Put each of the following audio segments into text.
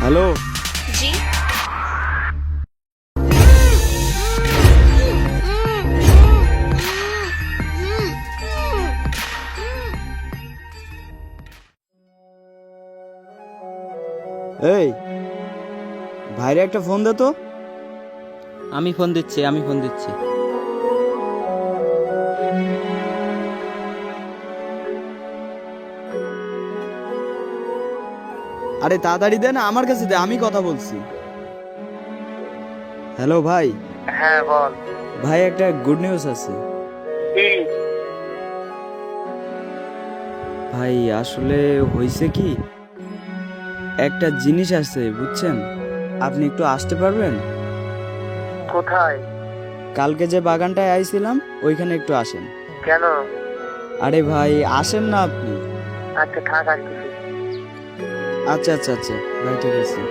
Hello. জি। এই ভাইরে একটা ফোন দে তো। আমি ফোন দিচ্ছি। আরে তাড়াতাড়ি দে না, আমার কাছে দে, আমি কথা বলছি। হ্যালো ভাই। হ্যাঁ বল। ভাই একটা গুড নিউজ আছে। কি? ভাই আসলে হয়েছে কি, একটা জিনিস আছে বুঝছেন, আপনি একটু আসতে পারবেন? কোথায়? কালকে যে বাগানটায় আইছিলাম ওইখানে একটু আসেন। কেন? আরে ভাই আসেন না আপনি। আচ্ছা থাক, আসতেছি। আচ্ছা আচ্ছা আচ্ছা ভাই, ঠিক আছে।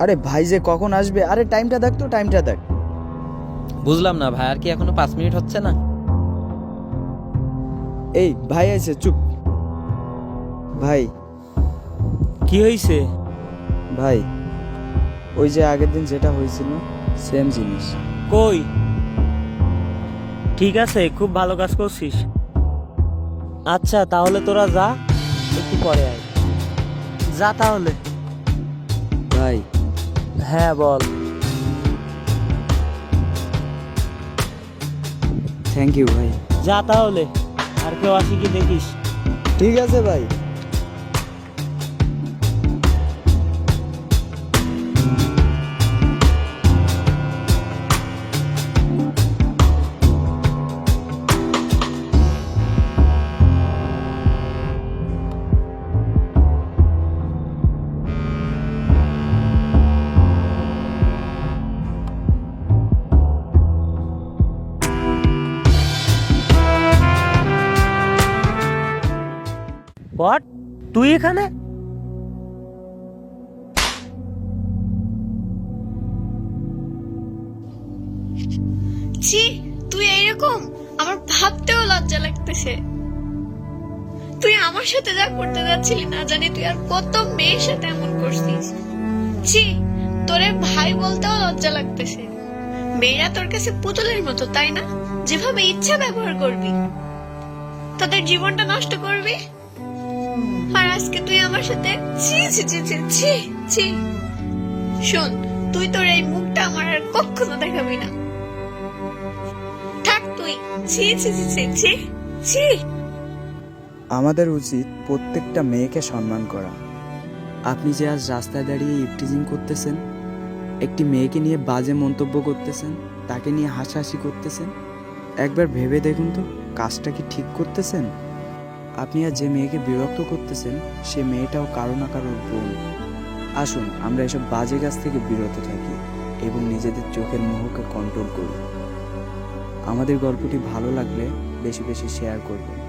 আরে ভাই যে কখন আসবে, আরে টাইমটা দেখ তো, টাইমটা দেখ। বুঝলাম না ভাই, আর কি এখনো 5 মিনিট হচ্ছে না? এই ভাই আছে, চুপ। ভাই কি হয়েছে? ভাই ওই যে আগের দিন যেটা হয়েছিল সেম জিনিস। কই? ঠিক আছে, খুব ভালো কাজ করছিস। আচ্ছা তাহলে তোরা যা, একটু পরে আয়। যা তাহলে। ভাই হ্যাঁ বল। থ্যাংক ইউ ভাই। যা তাহলে, আর কেউ আসি কি দেখিস। ঠিক আছে ভাই। হোয়াট? তুই এখানে? ছি, তুই এইরকম? আমার ভাবতেও লজ্জা লাগতেছে। তুই আমার সাথে যা করতে যাচ্ছিলি না জানি তুই আর কত মেয়ের সাথে এমন করছিস। ছি, তোরে ভাই বলতেও লজ্জা লাগতেছে। মেয়েরা তোর কাছে পুতুলের মতো, তাই না? যেভাবে ইচ্ছা ব্যবহার করবি, তাদের জীবনটা নষ্ট করবি। আর আজকে তুই আমার সাথে ছি ছি ছি ছি ছি ছি। শোন, তুই তোর এই মুখটা আমার আর কখনো দেখাবি না। থাক তুই। ছি ছি ছি ছি ছি ছি। আমাদের উচিত প্রত্যেকটা মেয়েকে সম্মান করা। আপনি যে আজ রাস্তায় দাঁড়িয়ে ইফটিজিং করতেছেন, একটি মেয়েকে নিয়ে বাজে মন্তব্য করতেছেন, তাকে নিয়ে হাসাহাসি করতেছেন, একবার ভেবে দেখুন তো কাজটা কি ঠিক করতেছেন? আপনি আর যে মেয়েকে বিরক্ত করতেছেন সে মেয়েটাও কারো না কারোর বোন। আসুন আমরা এসব বাজে কাজ থেকে বিরত থাকি এবং নিজেদের চোখের মোহকে কন্ট্রোল করি। আমাদের গল্পটি ভালো লাগলে বেশি বেশি শেয়ার করবেন।